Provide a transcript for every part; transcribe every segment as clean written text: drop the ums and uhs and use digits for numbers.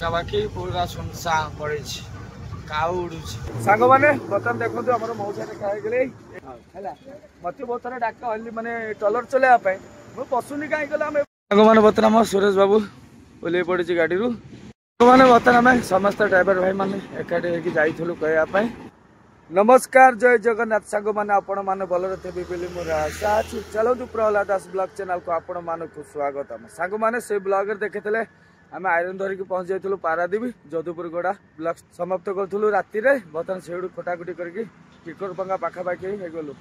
बाकी पूरा सुनसान पड़े सांग मैंने बर्तमान देखो आम मौसा देखा गले मत बहुत थोड़ा डाक मानने ट्रलर चलवाई मुझे पशुनी कहीं सांग मैंने बर्तमान सुरेश बाबू ओल्ल पड़ी गाड़ी मैंने बर्तमान आम समस्त ड्राइवर भाई मैंने एकाठी होकर कहवाई नमस्कार जय जगन्नाथ सांग मैंने आपण मैंने भलर थे बोली मोर आशा अच्छी चलतु प्रहलाद दास ब्लॉग चैनल को आपण मानक स्वागत सांग मैंने से ब्लॉग देखते आम आयरन धरिकी पहुंच जाइलु पारादीप जदुपुर गड़ा ब्लॉग समाप्त करूँ राति बर्तमान से खटाखुटी करके टिकरपंगा पाखापाखि गलु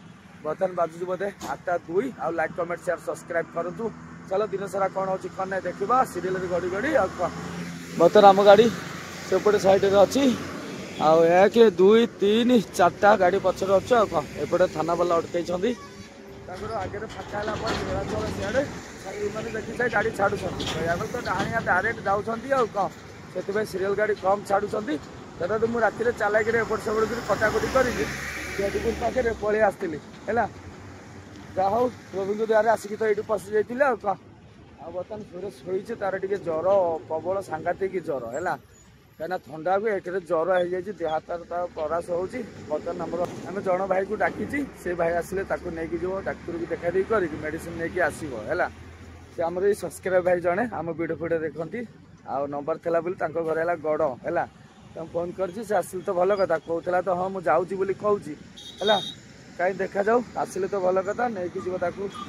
बर्तमान बाजू बोधे 8:02 आ लाइक कमेंट शेयर सब्सक्राइब करूँ चलो दिन सारा कौन हो ना देखा सीरियल गड़ी गड़ी बर्तमान आम गाड़ी सेपटे साइड अच्छी आउ 1 2 3 4टा गाड़ी पचर अच्छे एपटे थाना वाला अटकई आगे फाटा नीलाचल सियाड़े मैंने देखी जाए गाड़ी छाड़ुं तो डाणिया डायरेक्ट जाऊँच से सीरियल गाड़ी कम छाड़ुं तो मुझे राति चलाक एपट सेपट कटाकटी कर पाखे पलि आसती है जहा हूँ प्रभु द्वार आसिक तो ये पशि जाइए बर्तमान सुरेश शोचे तार टे ज्वर प्रबल सांघातिक ज्वर है कहीं थंडा को एक ज्वर हो जाए देह हाथ परास हो बर्तमान आम जन भाई को डाकी से भाई आसिले नहीं जो डाक्तर को देखा देखी कर मेडिसिन नहीं आसो है से आम ये सब्सक्राइब भाई जड़े आम वीडियो फिडियो देखती आ नंबर था बोली घर है गड़ है फोन कर आसिले तो भल कथा कहला तो हाँ मुझे जाऊँगी बोली कहूँ है कहीं देखा जाऊ आसिले तो भल कथा नहीं जीव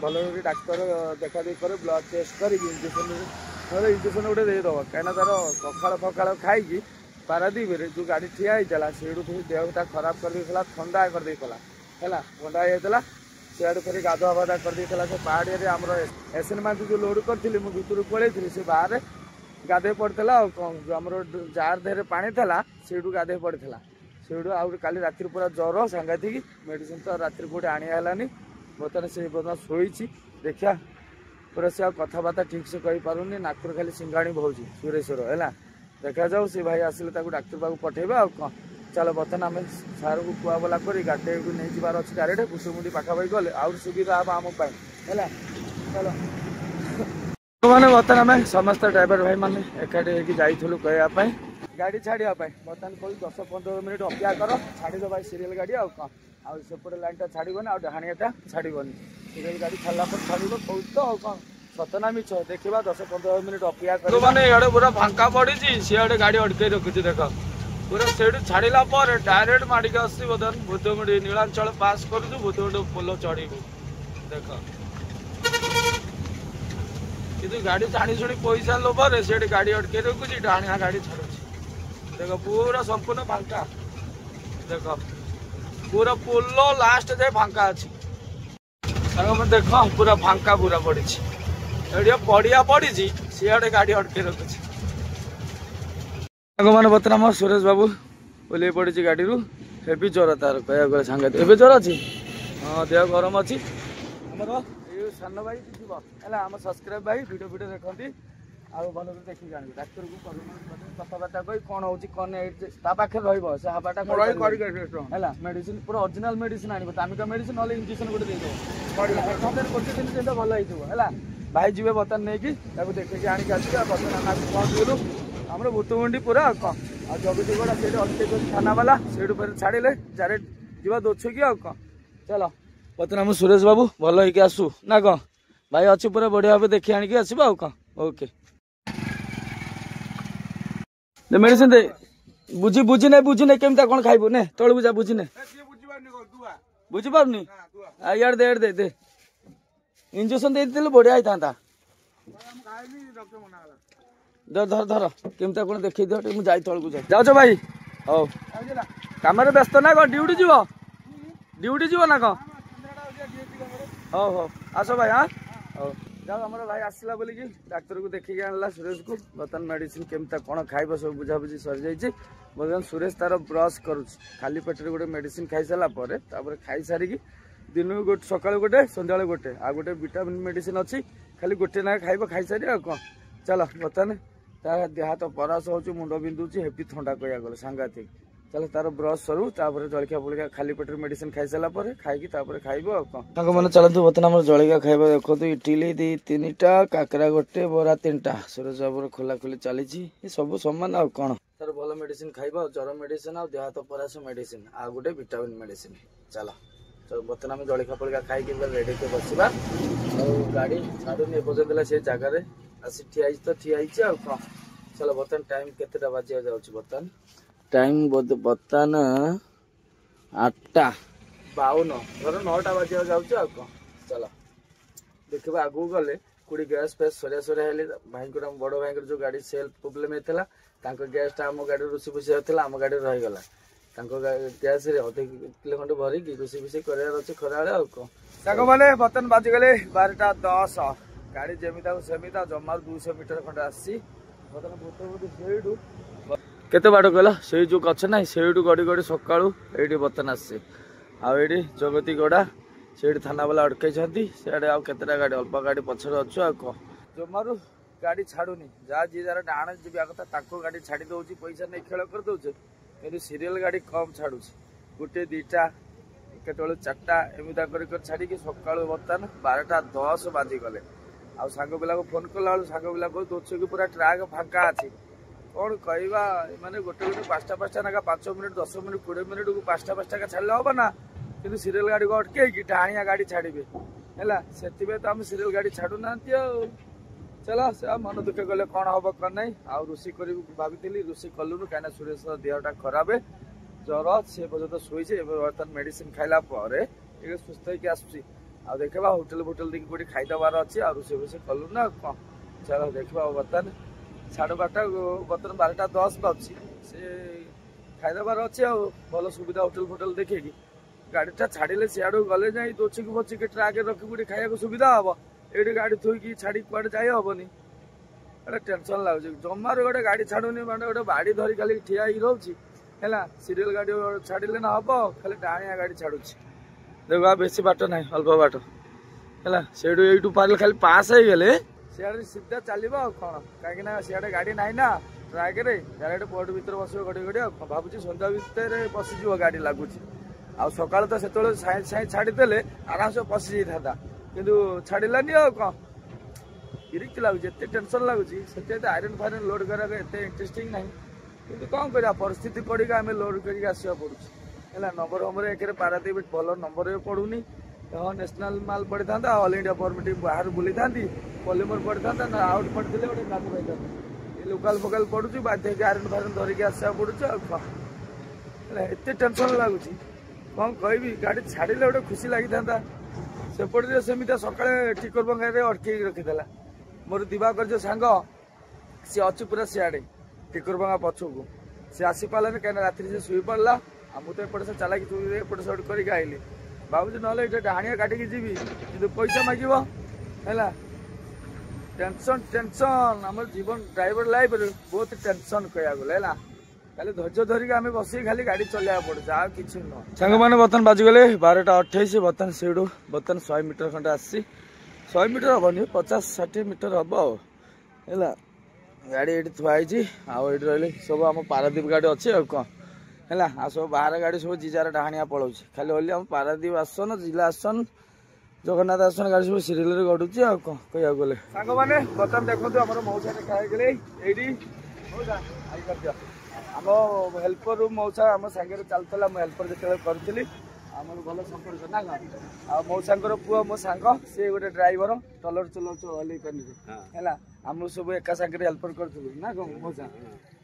भल डाक्तर देखा देखी कर ब्लड टेस्ट कर इंजेक्शन गोटे देदेव कहीं तार पखाड़ फखाड़ खाई पारादीप जो गाड़ी ठिया होता से देहटा खराब कर थंडा करदे है थंडा होता सियाड़ फिर गाधुआ बाधा करदे से पहाड़िया आम एसएन माथु जो लोड करी मुझे भितर पलैली से बाहर गाधे पड़ता आम जार देहरे पानी था से गाधे पड़ता से काली राति पूरा ज्वर सांघातिक मेडिसिन तो राति कौटे आनी बर्तमान से बर्तमान शोची देखा पूरा से कथबार्ता ठीक से कही पारुनी नाकुर खाली सिंगाणी बहुची सुरेश्वर है देखा जाऊ से भाई आसिले डाक्तर पाक पठेबा आ चलो बर्तमान आम सार को कुआ बोला कर गाड़ी को नहीं जार अच्छी डायरेक्ट कुसुमुंडी पाखापाखि गले आउ सुविधा हम आम है चलो मैंने बर्तमान आम समस्त ड्राइवर भाई मैंने एकाठी होकर कहवाई गाड़ी छाड़ापी बर्तमान कोई 10-15 मिनट अपेक्षा कर छाड़ीद भाई सीरियल गाड़ी आउपटे लाइन छाड़बनी आ डाणियाटा छाड़बनी सीरियल गाड़ी छाड़ा छाड़ कौन तो कौन सतना मिछ देखा 10-15 मिनट अपेक्षा कर मैंने इे पूरा फांका पड़ी सीआड़े गाड़ी अटकई रखुची देख पूरा से छाड़ा पर डायरेक्ट माड़िक आसी बर्तमान भूतमुंडी नीलांचल पास कर भूतमुंडी पोल चढ़ू देख कि गाड़ी छाणी छुणी पैसा लोभर से गाड़ी अटकई रखुची डाणिया गाड़ी छाड़ू देख पूरा संपूर्ण फांका देख पूरा पोल लास्ट जाए फांका अच्छी देख पूरा फांका पूरा पड़ी पड़िया पड़ी सीआड़े गाड़ी अटके रखुची मैंने बर्तमान सुरेश बाबू ओल्ल पड़ी गाड़ी हेवी ज्वर तार कह सांगे ए ज्वर अच्छी हाँ देह गरम अच्छी आमर ये सान भाई है आम सब्सक्राइब भाई वीडियो वीडियो देखती आउ भल देखिए जानी डाक्तर को कथबार्ता कही कौन हो पाखे रहा हवाटा है मेडिसिन पूरा ओरिजिनल मेडिसिन आने दामिका मेडिसिन ना इंजेक्शन गोटे देदेव भल है भाई जी बर्तमान नहीं देखिए आणिक आस बर्तमान आम पहुँचलु आम भूतमुंडी पूरा जगती गड़ा से अटक थाना वाला से फिर छाड़े डायरेक्ट जीवा दोछ कि चलो बर्तमान आम सुरेश बाबू भल हो आसू ना कौन भाई अच्छी पूरा बढ़िया भाव देखी आणिक आसवा ओके मेडिसिन दे बुझी बुझी नहीं केमता कौन खाइबू ने तल बुझा बुझी ने बुझी पारनी यार दे दे इंजेक्शन दे दिल बढ़िया होता धर धर धर केमता कौन देखी दियो मुझे जाई तल को जाओ भाई हौ काम व्यस्त ना कौन ड्यूटी जीव ना कौन हौ आस भाई हाँ हौ जाओ आम भाई आसला बोलिकी डाक्तर को देखिए आनला सुरेश को बर्तमान मेडिसिन केमता कौन खाइब सब बुझाबुझी सरी जाइए बर्तमान सुरेश तार ब्रश करुच्ची खाली पेटर गोटे मेडिसिन खाई सारापर खाई सारिकी दिन को गोटे सका गोटे सन्ध्या गोटे आ गोटे विटामिन मेडिसिन अच्छी खाली गोटे ना खाइब खाई सारी आ कौन चलो बर्तमान तार देह हाथ परास हो मुंड बिंदुची हेवी थंडा कह गले सांघातिक चल तार ब्रश सरू जलखिया फलिया खाली पेट मेडिसिन खाई सारा खाई खाइब मैंने चलतु बर्तमान आम जलखिया खाइबा देखो इटिली 2-3टा काकरा गोटे बरा 3टा सूरज बाबू खोला खोली चली सब सामान आ कौन तार भल मेडिसिन खाइब ज्वर मेडिसिन आ देह हाथ परास मेडिसिन आ गोटे विटामिन मेडिसिन चल बर्तमान आम जलखिया फलिया खाई रेडी के बसवा गाड़ी छाड़ूनी एपर्तला से जगार आसी ठिया तो ठिया कौन चलो बर्तमान टाइम केतेटा बाजिया जाऊँ बर्तमान टाइम बर्तमान 8:52 धर 9टा बाजिया जाऊँ कौन चल देखा आगू गले कोड़ी गैस फैस सरिया सरिया हेले भाई बड़ भाई जो गाड़ी सेल्फ प्रोब्लेम होता गैसटा आम गाड़ी रोषे फुसी होता आम गाड़ी रहीगला गैस अध किलो खंड भरिकी रोषे फुसी कर खरा कौन साग मैंने बर्तमान बाजिगले 12:10 गाड़ी जमीता सेमिता जमार 200 मीटर खंड आसी बर्तमान केते बाट कहला से जो गछ ना से गड़ी गड़ी सका ये बर्तन आसे आड़ी जगती गड़ा से थाना वाला अटकई सियाड़े आतेटा गाड़ी अल्प गाड़ी पछर अच्छु आ जमारू गाड़ी छाड़ूनी जहाँ जी जार डाण जी कथा गाड़ी छाड़ी दौर पैसा नहीं खेल कर दौचे कि सीरियल गाड़ी कम छाड़ू गोटे 2टा केतल 4टा एमता कर छाड़ी सका बर्तमान 12:10 बाजिगले आ सांग पिला को फोन कला सांग पिला को दोचे की पूरा ट्राक फांका अच्छी कौन कहवा माने गोटे गोटे 5टा नाका 5 मिनिट 10 मिनिट 20 मिनिट को 5टा छाड़े हम ना कि सीरियल गाड़ी को अटके डाणिया गाड़ी छाड़े है से तो आम सीरियल गाड़ी छाड़ू ना चलो से मन दुखे गले कौन हम कौन ना आ रोषे कर भाई रोषे कलुन कहीं सुरेश देहटा खराब ज्वर से पर्यटन शोचे बर्तमान मेडिसिन खाइला सुस्थ होगी आसुची आ देखा होटेल फोटेल देखिए कौटी खाईदेवार अच्छी आ रोषे फोषे कलु ना कौन चलो देखा बर्तमान 12:30 बर्तमान 12:10 बाजी से खाईदेवार अच्छे भल सुविधा होटेल फोटेल देखे गाड़ीटा छाड़े सियाड़ू गले जाए दोची को बचिक ट्राक रखी खाया सुविधा हम ये गाड़ी थोकी छाड़ी कुआडे जाए हेनी गोटे टेंशन लगुच जमार गोटे गाड़ी छाड़ूनी मैं गोटे बाड़ी धरी खाली ठिया रोचे है सीरियल गाड़ी छाड़े ना हम खाली डाणिया गाड़ी छाड़ू देख बेसी बाट ना अल्प बाट है से पारे खाली पास हो गले सियाड़े सीधा चलो कौन कहीं सियाड़े गाड़ी ना ना ट्राक डायरेक्ट पोर्ट भर बस गड़ी गड़ी भावुँ सन्ध्या भितर पशिज गाड़ी लगुच आ सका तो से साई साई छाड़ीदे आराम से पशि जाता कि छाड़लानी कौन विरक्त लगुच एत टेंशन लगुच से आयरन फायरन लोड करा इंटरेस्टिंग ना कि कौन कर परिस्थिति पड़ी आम लोड कर आसवा पड़े है नंबर हमर एक पारादीप भल नंबर पड़ूनी नेशनल माल पड़ी था ऑल इंडिया परमिट बाहर बुली था पॉलीमर पड़ी था ना आउट पड़ते गोटे गाड़ी पाई था लोकाल फोकाल पड़ू बाध्य आयरन फायरन धरिकी आसवा पड़े एत टेंशन लगुच कौन कह गाड़ी छाड़े गोटे खुशी लगी था सेपटे सेमती सका टिकर बंगाई अटक रखीला मोर दिवाकर जो सांग सी अच्छी पूरा सियाड़े टिकर बंगा पछक सी आसी पारानी कहीं राति से शुई पड़ा मुझे एपटे से चलाकी चुरी एपटे से करके आइली भावुँ ना डाणिया काटिकी जी कि पैसा मागे है टेंशन टेंशन आम जीवन ड्राइवर लाइफ बहुत टेंशन कह गले है खाली धैर्य धरिक आम बस खाली गाड़ी चलवा पड़े आ कि सांग मैंने बर्तमान बाजिगले 12:28 बर्तमान से बर्तमान 100 मीटर खंडे आसी 100 मीटर हेनी 50-60 मीटर हम है गाड़ी ये थुआई आठ रही सब आम पारादीप गाड़ी अच्छे कौन है आ सब बाहर गाड़ी सब जीजार डाणिया पलाऊ खाली ओनली आम पारादीप आसन जिला आसन जगन्नाथ आसन गाड़ी सब सीरियल गड़ुची आ कौन कह गले सांग मैंने बर्तमान देखो आम मौसा देखा गले ये आम हेल्पर मौसा आम सांगे चलता हेल्पर जो करी आम भल संपर्क ना आ मौसा पुआ मो सांग सी गोटे ड्राइवर टलर चलाऊ हल है आम सब एका सागर हेल्पर करूँ ना मौसा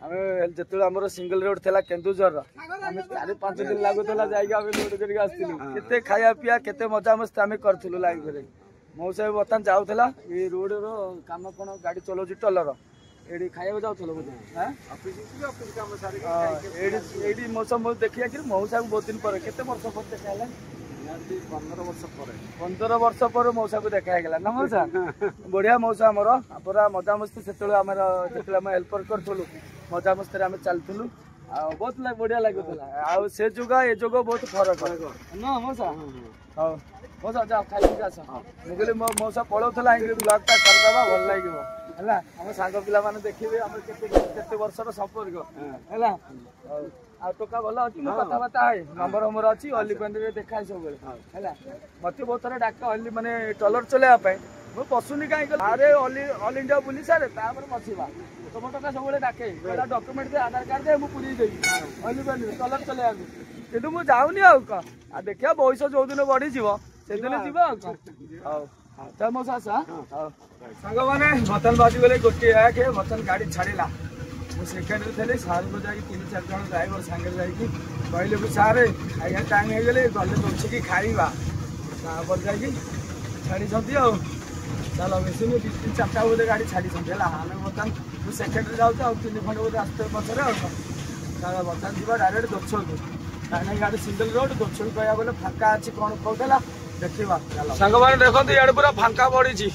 आम जो आम सिंगल रोड था केन्दुझर आम 4-5 दिन लगुला लोड करते खाया पीया के मजा मस्ती आम करूँ लाइफ में मौसा बर्तमान जाऊला ये रोड काम कौन गाड़ी चलाऊ टलर ये खाया जाऊल बोधे मौसा मुझे देखिए कि मौसा को बहुत दिन पर केते वर्ष पर देखा 15 वर्ष पर मौसा को देखा ना मौसा बढ़िया मौसा आमर पूरा मजा मस्ती से हेल्पर करूँ मजा मस्ती आम चलूँ बहुत बढ़िया लगुला से जुग ए जुग बहुत फरक ना मौसा हाँ मौसा जा खाई आस मुझे मौसा पलाऊला ब्लॉगटा करदे भल लगे ହେଲା ଆମ ସାଙ୍ଗ ପିଲାମାନେ ଦେଖିବେ ଆମର କେତେ ବର୍ଷର ସମ୍ପର୍କ ହେଲା। ଆଉ ଟୋକା ଭଲ ଅଛି ମୁଁ କଥାବାର୍ତ୍ତା ହଏ ନମ୍ବର ମୋର ଅଛି ଅଲି ପେଣ୍ଡରେ ଦେଖାଏ ସବୁବେଳେ ହେଲା। ମତେ ବହୁତ ଥର ଡାକ ଅଲି ମାନେ ଟଲର ଚଲେଇବା ପାଇଁ ମୁଁ ପଶୁନି କାହିଁକି ଆରେ ଅଲ ଇଣ୍ଡିଆ ବୁଲି ସାରେ ତାପରେ ବସିବା ତମ ଟୋକା ସବୁବେଳେ ଡାକେ କହିଲା ଡକ୍ୟୁମେଣ୍ଟ ଦେ ଆଧାର କାର୍ଡ ଦେ ମୁଁ ପୁରୀ ଦେବି ଅଲି ପେଣ୍ଡରେ ଟଲର ଚଲେଇବାକୁ କିନ୍ତୁ ମୁଁ ଯାଉନି ଆଉ କଣ ଆଉ ଦେଖିବା ବୟସ ଯୋଉଦିନ ବଢିଯିବ ସେଦିନ ଯିବ ଆଉ କଣ। ହଉ ଚାଲ ମୋ ସାସ ହଉ ସାଙ୍ଗମାନେ ବର୍ତ୍ତମାନ ବାଜିଗଲେ ଗୋଟିଏ ଆଖେ ବର୍ତ୍ତମାନ ଗାଡି ଛାଡ଼ିଲା ମୁଁ ସେକେଣ୍ଡରେ ଥିଲି ସାର୍ଙ୍କୁ ଯାଇକି 3-4 ଜଣ ଡ୍ରାଇଭର ସାଙ୍ଗରେ ଯାଇକି କହିଲେ କି ସାର୍ ଆଜ୍ଞା ଟାଇମ୍ ହେଇଗଲେ ଗଲେ ଦୋଷିକି ଖାଇବା ତାପରେ ଯାଇକି ଛାଡ଼ିଛନ୍ତି ଆଉ ଚାଲ ବେଶୀ 2-4ଟା ବୋଧେ ଗାଡ଼ି ଛାଡ଼ିଛନ୍ତି ହେଲା। ଆମେ ବର୍ତ୍ତମାନ ମୁଁ ସେକେଣ୍ଡରେ ଯାଉଛି ଆଉ 3 ଖଣ୍ଡ ବୋଧେ ଆସିଥିବେ ପଛରେ ଆଉ ଚାଲ ବର୍ତ୍ତମାନ ଯିବା ଡାଇରେକ୍ଟ ଦୋଛକୁ କାହିଁକି ଗାଡ଼ି ସିଙ୍ଗଲ ରୋଡ୍ ଦୋଛକୁ କହିବାକୁ ଗଲେ ଫାଙ୍କା ଅଛି କଣ କହୁଥିଲା ଦେଖିବା ଚାଲ। ସାଙ୍ଗମାନେ ଦେଖନ୍ତୁ ଇଆଡେ ପୁରା ଫାଙ୍କା ପଡିଛି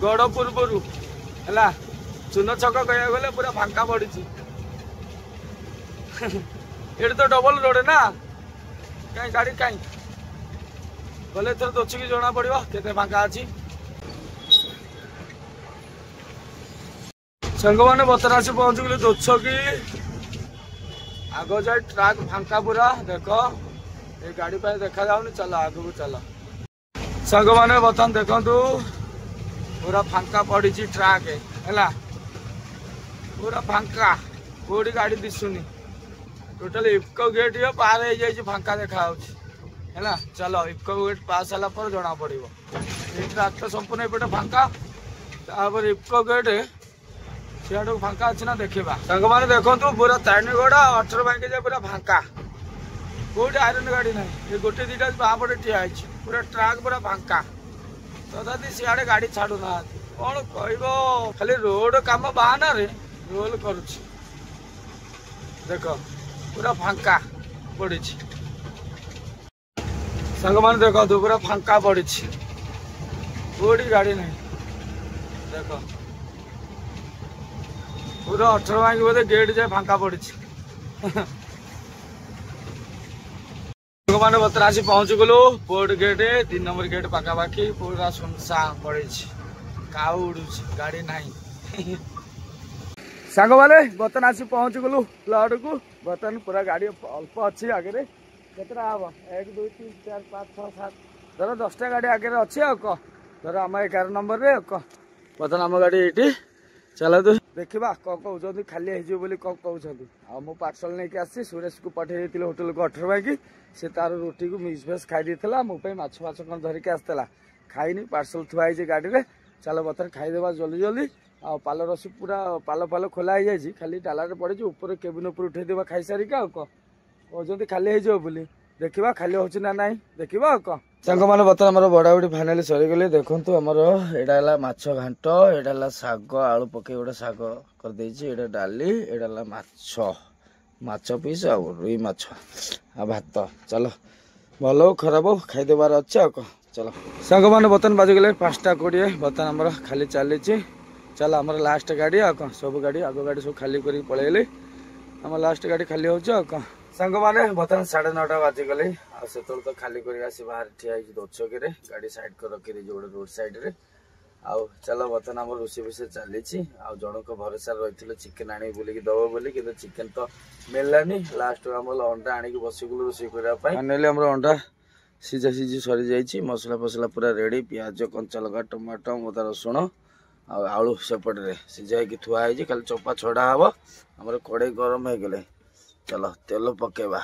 ଗଡ଼ ପୂର୍ବରୁ ହେଲା ଚୁନ ଛକ କହିବାକୁ ଗଲେ ପୁରା ଫାଙ୍କା ପଡିଛି ଏଠି ତ ଡବଲ ରୋଡ ନା କାହିଁ ଗାଡି କାହିଁ ଗଲେ ଏଥର ଦୋଛିକି ଜଣା ପଡିବ କେତେ ଫାଙ୍କା ଅଛି। ସାଙ୍ଗମାନେ ବର୍ତ୍ତମାନ ଆସି ପହଞ୍ଚିଗଲେ ଦୋଛକି ଆଗ ଯାଇ ଟ୍ରାକ୍ ଫାଙ୍କା ପୁରା ଦେଖ ଏ ଗାଡି ପାଇଁ ଦେଖାଯାଉନି ଚାଲ ଆଗକୁ ଚାଲ। ସାଙ୍ଗମାନେ ବର୍ତ୍ତମାନ ଦେଖନ୍ତୁ ପୁରା ଫାଙ୍କା ପଡିଛି ଟ୍ରାକ୍ ହେଲା ପୁରା ଫାଙ୍କା କୋଉଠି ଗାଡି ଦିଶୁନି ଟୋଟାଲି ଇଫକୋ ଗେଟ୍ ପାର ହେଇଯାଇଛି ଫାଙ୍କା ଦେଖାଯାଉଛି ହେଲା। ଚାଲ ଇଫକୋ ଗେଟ୍ ପାସ୍ ହେଲା ପରେ ଜଣା ପଡିବ ଏଇ ଟ୍ରାକ୍ ତ ସମ୍ପୂର୍ଣ୍ଣ ଏପଟେ ଫାଙ୍କା ତାପରେ ଇଫକୋ ଗେଟ୍ ସିଆଡକୁ ଫାଙ୍କା ଅଛି ନା ଦେଖିବା। ସାଙ୍ଗମାନେ ଦେଖନ୍ତୁ ପୁରା ତାରିଣୀଗଡ଼ 18 ବାଇକି ପୁରା ଫାଙ୍କା କୋଉଠି ଆଇରନ୍ ଗାଡି ନାହିଁ ଏ ଗୋଟେ ଦିଟା ବାଁ ପଟେ ଠିଆ ହେଇଛି ପୁରା ଟ୍ରାକ୍ ପୁରା ଫାଙ୍କା ତଥାପି ସିଆଡେ ଗାଡି ଛାଡୁନାହାନ୍ତି କଣ କହିବ ଖାଲି ରୋଡ କାମ ବାହାନାରେ ରୋଲ କରୁଛି ଦେଖ ପୁରା ଫାଙ୍କା ପଡିଛି। ସାଙ୍ଗମାନେ ଦେଖନ୍ତୁ ପୁରା ଫାଙ୍କା ପଡିଛି କୋଉଠି ଗାଡି ନାହିଁ ଦେଖ ପୁରା 18 ବାଇକି ବୋଧେ ଗେଟ୍ ଯାଏ ଫାଙ୍କା ପଡିଛି। ସାଙ୍ଗମାନେ ବର୍ତ୍ତମାନ ଆସି ପହଞ୍ଚିଗଲୁ ପୋର୍ଟ ଗେଟ୍ 3 ନମ୍ବର ଗେଟ୍ ପାଖାପାଖି ପୁରା ସୁନସାନ ପଡିଛି କାଉ ଉଡୁଛି ଗାଡି ନାହିଁ। ସାଙ୍ଗମାନେ ବର୍ତ୍ତମାନ ଆସି ପହଞ୍ଚିଗଲୁ ପ୍ଲଟକୁ ବର୍ତ୍ତମାନ ପୁରା ଗାଡି ଅଳ୍ପ ଅଛି ଆଗରେ କେତେଟା ହବ 1 2 3 4 5 6 7 ଧର 10ଟା ଗାଡି ଆଗରେ ଅଛି ଆଉ କହ ଧର ଆମ 11 ନମ୍ବରରେ ଆଉ କହ ବର୍ତ୍ତମାନ ଆମ ଗାଡି ଏଇଠି ଚାଲନ୍ତୁ ଦେଖିବା କଣ କହୁଛନ୍ତି ଖାଲି ହେଇଯିବ ବୋଲି କଣ କହୁଛନ୍ତି। ଆଉ ମୁଁ ପାର୍ସଲ ନେଇକି ଆସିଛି ସୁରେଶକୁ ପଠେଇ ଦେଇଥିଲି ହୋଟେଲକୁ 18 ବାଇକି ସେ ତାର ରୁଟିକୁ ମିକ୍ସ ଭେଜ ଖାଇ ଦେଇଥିଲା ମୋ ପାଇଁ ମାଛ ଫାଛ କଣ ଧରିକି ଆସିଥିଲା ଖାଇନି ପାର୍ସଲ ଥୁଆ ହେଇଛି ଗାଡିରେ ଚାଲ ବର୍ତ୍ତମାନ ଖାଇଦେବା ଜଲ୍ଦି ଆଉ ପାଲ ରସି ପୁରା ପାଲ ଖୋଲା ହେଇଯାଇଛି ଖାଲି ଡାଲାରେ ପଡିଛି ଉପରେ କେବିନ ଉପରେ ଉଠେଇଦେବା ଖାଇସାରିକି ଆଉ କଣ କହୁଛନ୍ତି ଖାଲି ହେଇଯିବ ବୋଲି ଦେଖିବା ଖାଲି ହଉଛି ନା ନାଇଁ ଦେଖିବା ଆଉ କଣ। ସାଙ୍ଗମାନେ ବର୍ତ୍ତମାନ ଆମର ବଡାବଡି ଫାଇନାଲି ସରିଗଲେ ଦେଖନ୍ତୁ ଆମର ଏଇଟା ହେଲା ମାଛ ଘାଣ୍ଟ ଏଇଟା ହେଲା ଶାଗ ଆଳୁ ପକେଇ ଗୋଟେ ଶାଗ କରିଦେଇଛି ଏଇଟା ଡାଲି ଏଇଟା ହେଲା ମାଛ ପିସ୍ ଆଉ ରୋଇ ମାଛ ଆଉ ଭାତ ଚାଲ ଭଲ ହଉ ଖରାପ ହଉ ଖାଇଦେବାର ଅଛି ଆଉ କଣ ଚାଲ। ସାଙ୍ଗମାନେ ବର୍ତ୍ତମାନ ବାଜିଗଲେ 5ଟା 20 ବର୍ତ୍ତମାନ ଆମର ଖାଲି ଚାଲିଛି ଚାଲ ଆମର ଲାଷ୍ଟ ଗାଡି ଆଉ କଣ ସବୁ ଗାଡି ଆଗ ଗାଡି ସବୁ ଖାଲି କରିକି ପଳେଇଲେ ଆମ ଲାଷ୍ଟ ଗାଡି ଖାଲି ହଉଛି ଆଉ କଣ। ସାଙ୍ଗମାନେ ବର୍ତ୍ତମାନ 9:30 ବାଜିଗଲେ ଆଉ ସେତେବେଳେ ତ ଖାଲି କରି ଆସି ବାହାରେ ଠିଆ ହେଇଛି ଦୋଛକିରେ ଗାଡି ସାଇଡ କରି ରଖିଦେଇଛି ଗୋଟେ ରୋଡ ସାଇଡରେ ଆଉ ଚାଲ ବର୍ତ୍ତମାନ ଆମର ରୋଷେଇ ଫୋଷେଇ ଚାଲିଛି ଆଉ ଜଣଙ୍କ ଭରସାରେ ରହିଥିଲେ ଚିକେନ ଆଣିକି ବୁଲିକି ଦବ ବୋଲି କିନ୍ତୁ ଚିକେନ ତ ମିଳିଲାନି ଲାଷ୍ଟ ଆମର ଅଣ୍ଡା ଆଣିକି ବସିଗଲୁ ରୋଷେଇ କରିବା ପାଇଁ ଫାଇନାଲି ଆମର ଅଣ୍ଡା ସିଝି ସରିଯାଇଛି ମସଲା ଫସଲା ପୁରା ରେଡି ପିଆଜ କଞ୍ଚା ଲଙ୍କା ଟମାଟୋ ଅଦା ରସୁଣ ଆଉ ଆଳୁ ସେପଟରେ ସିଝା ହେଇକି ଥୁଆ ହେଇଛି ଖାଲି ଚୋପା ଛଡା ହବ ଆମର କଡେଇ ଗରମ ହେଇଗଲେ ଚାଲ ତେଲ ପକେଇବା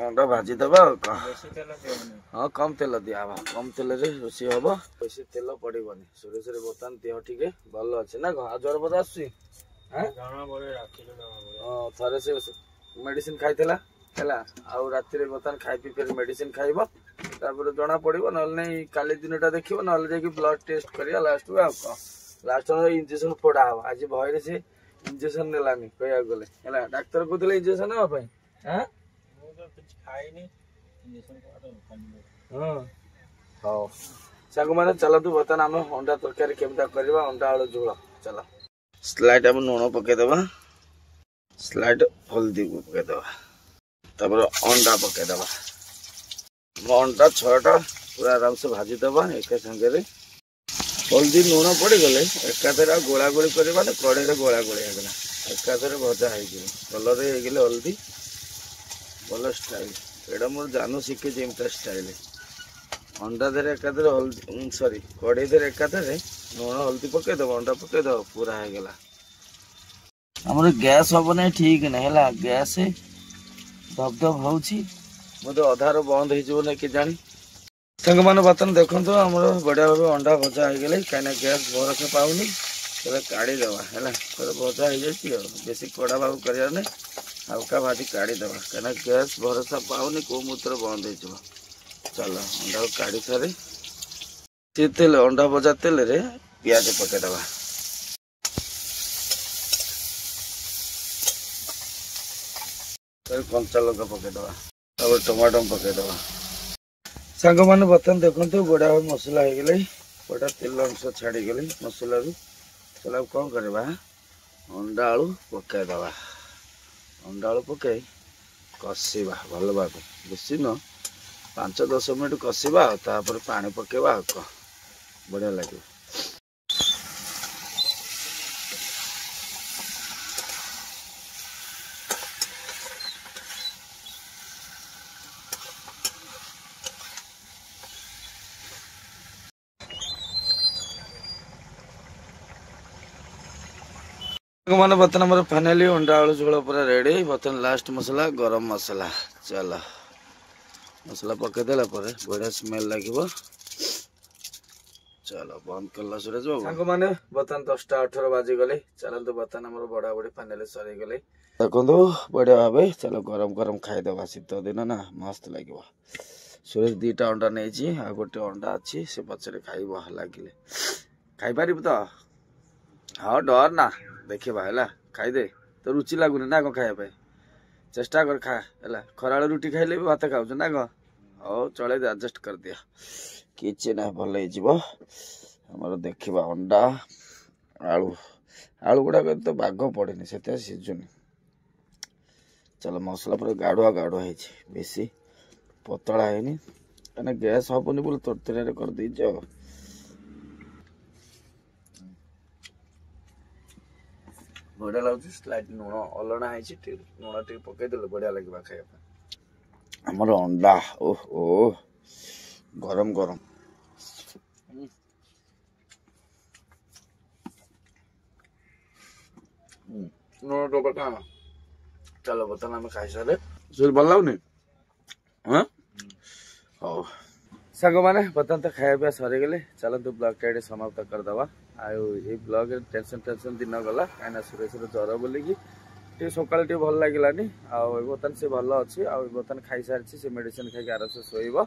ଅଣ୍ଡା ଭାଜିଦବା ଆଉ କଣ ହଁ କମ ତେଲ ଦିଆହବ କମ ତେଲରେ ରୋଷେଇ ହବ ବେଶୀ ତେଲ ପଡିବନି ସୋରିଷରେ ବର୍ତ୍ତମାନ ଦେହ ଟିକେ ଭଲ ଅଛି ନା କଣ ଆଉ ଜ୍ୱର ବୋଧେ ଆସୁଛି ଥରେ ସେ ମେଡିସିନ ଖାଇଥିଲା ହେଲା ଆଉ ରାତିରେ ବର୍ତ୍ତମାନ ଖାଇ ପିଇ ଫେର ମେଡିସିନ ଖାଇବ ତାପରେ ଜଣା ପଡିବ ନହେଲେ ନାଇଁ କାଲି ଦିନଟା ଦେଖିବ ନହେଲେ ଯାଇକି ବ୍ଲଡ ଟେଷ୍ଟ କରିବା ଲାଷ୍ଟକୁ ଆଉ କଣ ଲାଷ୍ଟ ଇଞ୍ଜେକ୍ସନ ପୋଡା ହବ ଆଜି ଭୟରେ ସେ ଇଞ୍ଜେକ୍ସନ ନେଲାନି କହିବାକୁ ଗଲେ ହେଲା ଡାକ୍ତର କହୁଥିଲେ ଇଞ୍ଜେକ୍ସନ ନେବା ପାଇଁ ହଉ ସାଙ୍ଗମାନେ ଚାଲନ୍ତୁ ବର୍ତ୍ତମାନ ଆମେ ଅଣ୍ଡା ତରକାରୀ କେମିତି କରିବା ଅଣ୍ଡା ଆଳୁ ଝୋଳ ଚାଲ ସ୍ଲାଇଡ ଆମେ ଲୁଣ ପକେଇଦବା ସ୍ଲାଇଡ ହଳଦୀ ପକେଇଦବା ତାପରେ ଅଣ୍ଡା ପକେଇଦବା ଅଣ୍ଡା 6ଟା ପୁରା ଆରାମସେ ଭାଜିଦବା ଏକା ସାଙ୍ଗରେ हल्दी लुण पड़गले एकाथर गोला गोली कर कड़े गोला गोली होगा एकाथर भजा हो कलर हो हल्दी भल स्टाइल एटा मोर जानू शिखे एमता स्टाइल अंडा धरे एकाथर हल्दी सॉरी कड़े धरे एकाथर लुण हल्दी पकईदब अंडा पकईदब पूरा होगा आमर गैस हम ना ठीक ना है गैस धपधप हो अधार बंद हो कि जानी संग मैंने बर्तन देखो आमर बढ़िया भाव अंडा भजा हो गले कहीं गैस भरोसा पाऊनी काढ़ीदेवा है भजा हो जाए बेसी कड़ा भाव करार नहीं हल्का भाजी काढ़ीदेवा कहीं गैस भरोसा पाऊनी कौ मुहूर्त बंद हो चलो अंडा को काढ़ी सारी सी तेल अंडा भजा तेल रे पियाज पकईदेवा कंचा लंका पकईदेवा टमाटो पकईदेवा सांग मैंने बर्तन देखो बड़ा मसला हो गई बड़ा तेल अंश छाड़ी गले मसला रू चलो कौन करवा अंडा आलू पकईदवा अंडा आलू पकई कषा भल भाव बेसी न 5-10 मिनट कषा तापर पानी पकेवा बढ़िया लगे मैंने बर्तन हमारे फाइनाली अंडा आलू झोल पूरा रेडी बर्तन लास्ट मसला गरम मसला चलो मसला पकईदेला बढ़िया स्मेल लगे चलो बंद कर सुरेश बाबू सांग मैंने बर्तन 10टा 18 बाजी गले चलते बर्तन आम बड़ा बड़ी फाइनाली सरी गले देखो बढ़िया भाव चलो गरम गरम खाईदे शीत दिन ना मस्त लगे सुरेश 2टा अंडा नहीं आ गोटे अंडा अच्छी से पचरे खाइब लगे खाईपार तो हाँ डर ना देखा है खाईदे तो रुचि लगुनि ना कौन खाया चेष्टा कर खा है खरा रुटी खाइले भी भात खाऊ ना कौन हौ चल एडजस्ट कर दिया कि ना भल हो देखा अंडा आलू आलू गुड़ाक तो बाग पड़े से सीझुनि चलो मसला पूरा गाढ़ुआ गाढ़ुआ है बेसी पतला है कहीं गैस हबनी बोले तरतरिया कर दे बढ़िया लगे स्लाइट लुण अलणा है लुण टे पकईदे बढ़िया लगे खाया आमर अंडा ओहो गरम गरम चलो बर्तन आम खाई सारे भल लगुनि हाँ हौ सांग मैंने बर्तन तो खाया पिया सरीगले चलते ब्लॉग टा समाप्त करदे आई ब्लॉग टेंशन टेंशन दिन गला कहीं सुरेश ज्वर बोलिकी सकाल भल लगे बर्तन से भल अच्छी बर्तन खाई सारी से मेडिसिन खाई आराम से शोब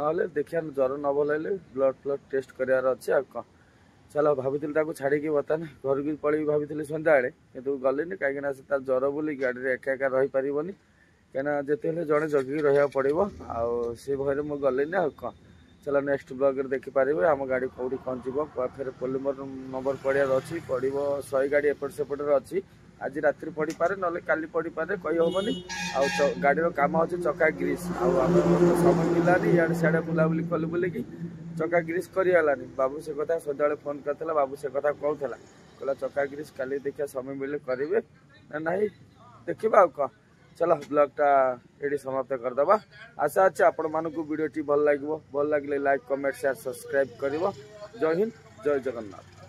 ना देखिए ज्वर न भल ब्लड फ्लड टेस्ट करार अच्छे आ चलो भाभी छाड़ी बर्तन घर की पलि भाभी सन्ध्या कि गलिनी कहीं ज्वर बोली गाड़ी में एका एका रही पारबनी कहीं जिते जड़े जगिकी रहा पड़ो से भय मुझे गलिनी आ चलो नेक्स्ट ब्लॉग देखिपारे आम गाड़ी कौटी कौन जीव फिर पोलिमर नंबर पड़ार अच्छी पड़ो 100 गाड़ी एपट सेपट अच्छी आज राति पड़ पारे ना काली पड़ पारे कही हेनी गाड़ी काम अच्छे चक्का ग्रीस आम समय मिलानी इे सियाड़े बुलाबुली कलु बोलिकी चक्का ग्रीस करगलानी बाबू से कथा सदा फोन करता बाबू से कथा कहला कहला चक्का ग्रीस काली देखिए समय मिले करेंगे ना देखा कह चलो ब्लॉग टा ये समाप्त करदे आशा अच्छे आपण मानक वीडियो भल लगे लाइक कमेंट शेयर सब्सक्राइब कर जय हिंद जय जगन्नाथ।